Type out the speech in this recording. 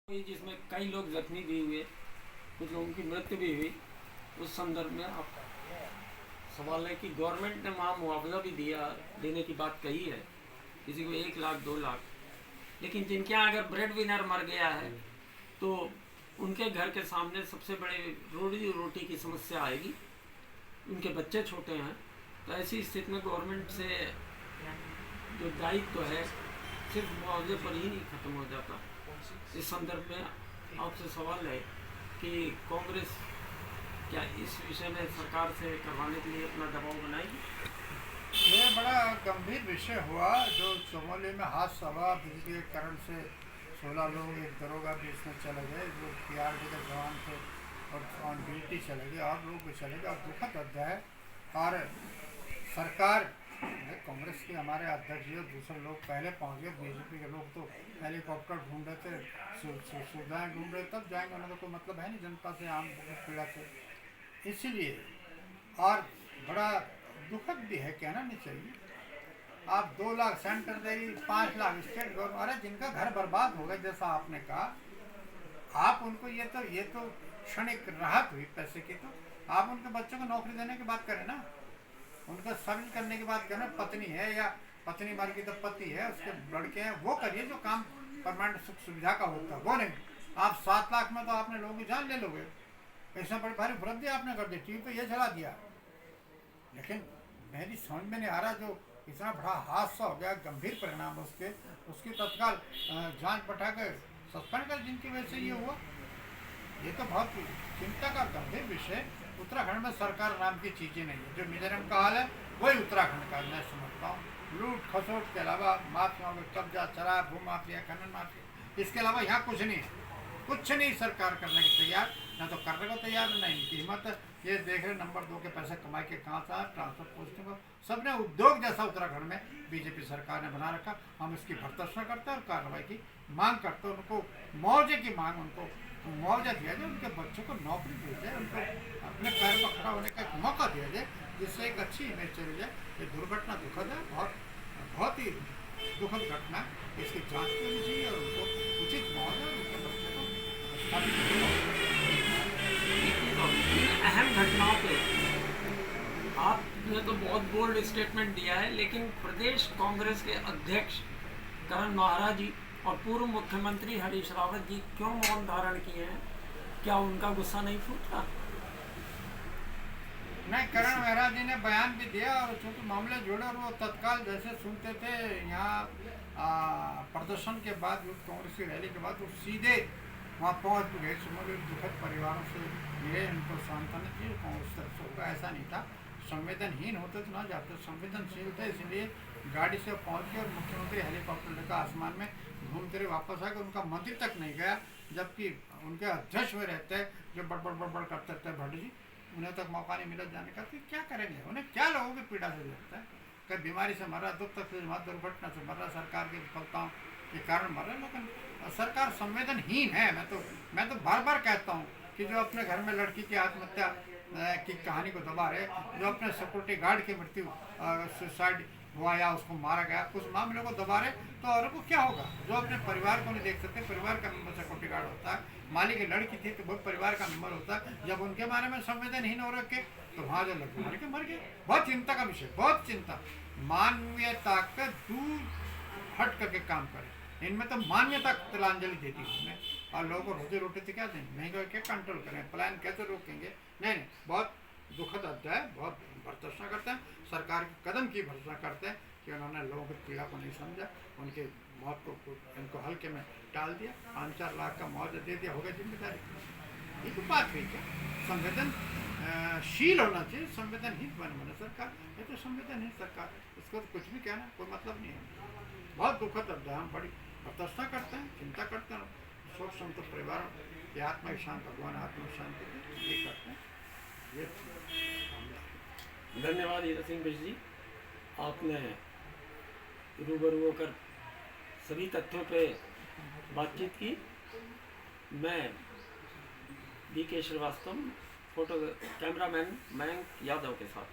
जिसमें कई लोग जख्मी भी हुए, कुछ लोगों की मृत्यु भी हुई। उस संदर्भ में आप सवाल है कि गवर्नमेंट ने वहाँ मुआवजा भी देने की बात कही है, किसी को 1 लाख 2 लाख, लेकिन जिनके यहाँ अगर ब्रेड विनर मर गया है तो उनके घर के सामने सबसे बड़े रोजी रोटी की समस्या आएगी, उनके बच्चे छोटे हैं। तो ऐसी स्थिति में गवर्नमेंट से जो दायित्व है सिर्फ मुआवजे पर ही नहीं खत्म हो जाता। इस संदर्भ में आपसे सवाल है कि कांग्रेस क्या इस विषय में सरकार से करवाने के लिए अपना दबाव बनाएगी? ये बड़ा गंभीर विषय हुआ जो चमोली में हादसा हुआ। बिजली के करंट से 16 लोग, एक दरोगा भी इसमें चले गए जो PRD के जवान थे, और ऑन ड्यूटी चले गए, और लोग भी चले गए। और दुखद अध्याय है। और सरकार कांग्रेस के हमारे अध्यक्ष जी और दूसरे लोग पहले पहुंच गए। BJP के लोग तो हेलीकॉप्टर ढूंढ रहे थे, सुविधाएँ ढूंढ रहे, तब जाएंगे, उन्हें तो कोई मतलब है नहीं जनता से, आम पीड़ा से। इसीलिए और बड़ा दुखद भी है, कहना नहीं चाहिए। आप 2 लाख सेंटर देगी, 5 लाख स्टेट गवर्नमेंट, अरे जिनका घर बर्बाद हो गया जैसा आपने कहा, आप उनको ये तो क्षणिक राहत हुई पैसे की, तो आप उनके बच्चों को नौकरी देने की बात करें ना, उनका सर्विस करने की बात करें। पत्नी है या पत्नी मर गई तो पति है, उसके लड़के हैं, वो करिए जो काम परमानेंट सुख सुविधा का होता है, वो नहीं। आप 7 लाख में तो आपने लोगों की जान ले लोगे। ऐसा बड़ी भारी वृद्धि आपने कर दी, टीवी पे ये चला दिया। लेकिन मेरी समझ में नहीं आ रहा, जो इतना बड़ा हादसा हो गया, गंभीर परिणाम उसकी तत्काल जांच बैठा कर सस्पेंड कर, जिनकी वजह से ये हुआ। ये तो बहुत चिंता का गंभीर विषय। उत्तराखंड में सरकार नाम की चीज़ें नहीं है। जो मिजोरम का हाल है वही उत्तराखंड का मैं समझता हूँ। लूट खसोट के अलावा माफियाओं में कब्जा, शराब, भू माफिया, खनन माफिया, इसके अलावा यहाँ कुछ नहीं है। कुछ नहीं सरकार करने के तैयार, ना तो करने को तैयार, ना इनकी हिम्मत है। ये देख रहे नंबर 2 के पैसे कमाई के कहाँ से, ट्रांसफर पोस्टिंग को सबने उद्योग जैसा उत्तराखंड में BJP सरकार ने बना रखा। हम इसकी भर्त्सना करते हैं और कार्रवाई की मांग करते हैं। उनको मुआवजे की मांग, उनको मुआवजा दिया जाए, उनके बच्चों को नौकरी दी जाए, उनको अपने पैर पर खड़ा होने का एक मौका दिया जाए, जिससे एक अच्छी इमेज चली जाए। ये दुर्घटना दुखद है, बहुत ही दुखद घटना। इसकी जाँच करनी चाहिए और उनको उचित मुआवजा उनके बच्चों को। अहम घटनाओं पे आपने तो बहुत बोल्ड स्टेटमेंट दिया है, लेकिन प्रदेश कांग्रेस के अध्यक्ष करण महारा जी और पूर्व मुख्यमंत्री हरीश रावत जी क्यों मौन धारण किए हैं? क्या उनका गुस्सा नहीं फूटा? नहीं, करण मेहरा जी ने बयान भी दिया, और चूंकि मामले जुड़े और वो तत्काल जैसे सुनते थे यहाँ प्रदर्शन के बाद, कांग्रेस की रैली के बाद वो सीधे वहाँ पहुँच गए। चमोली दुखद परिवारों से मिले, उनको सांत्वना दी। कांग्रेस तरफ से होगा ऐसा नहीं था, संवेदनहीन होते तो ना जाते, संवेदनशील थे, इसलिए गाड़ी से पहुँच गए। और मुख्यमंत्री हेलीकॉप्टर लेकर आसमान में घूमते रहे, वापस आ गए। उनका मंदिर तक नहीं गया, जबकि उनके अध्यक्ष में रहते जो बड़बड़ करते थे भट्ट जी, उन्हें तक मौका नहीं मिला जाने का। तो क्या करेंगे, उन्हें क्या लोगों की पीड़ा से लगता है? कभी बीमारी से मर रहा, दुख तकलीफ, दुर्घटना से मर रहा, सरकार की विफलताओं के कारण मर रहा। लेकिन सरकार संवेदनहीन है। मैं तो बार बार कहता हूँ कि जो अपने घर में लड़की की आत्महत्या की कहानी को दबा रहे, जो अपने सिक्योरिटी गार्ड की मृत्यु, सुसाइड हुआ या उसको मारा गया, उस मामले को दबा रहे, तो औरों को क्या होगा? जो अपने परिवार को नहीं देख सकते, परिवार का मेंबर सिक्योरिटी गार्ड होता है, मालिक की लड़की थी तो वो परिवार का मेंबर होता है। जब उनके बारे में संवेदनहीन हो रखे तो वहाँ जो लड़के मार के मर गए। बहुत चिंता का विषय, बहुत चिंता। मानवीयता का दूर हट करके काम करें। इनमें तो मान्यता तिलांजलि देती है उन्हें, और लोगों को रोजी रोटी से क्या दें, महंगाई क्या कंट्रोल करें, पलायन कैसे रोकेंगे? नहीं, बहुत दुखद अध्याय, बहुत भर्त्सना करते हैं, सरकार के कदम की भर्त्सना करते हैं कि उन्होंने लोगों की पीड़ा को नहीं समझा, उनके मौत को इनको हल्के में टाल दिया, 5-4 लाख का मुआवजा दे दिया, हो गया जिम्मेदारी। ये तो बात हुई क्या? संवेदनशील होना चाहिए, संवेदनहीन बने सरकार। ये तो संवेदनहीन सरकार, इसको तो कुछ भी कहना कोई मतलब नहीं है। बहुत दुखद अध्याय, हम बड़ी भर्त्सना करते हैं, चिंता करते हैं। शोक संत परिवारों की आत्मा की शांति, भगवान आत्मा शांति दे, ये करते हैं। ये धन्यवाद हीरा सिंह बिष्ट जी, आपने रूबरू होकर सभी तथ्यों पे बातचीत की। मैं BK Srivastava, photo cameraman Mayank Yadav के साथ।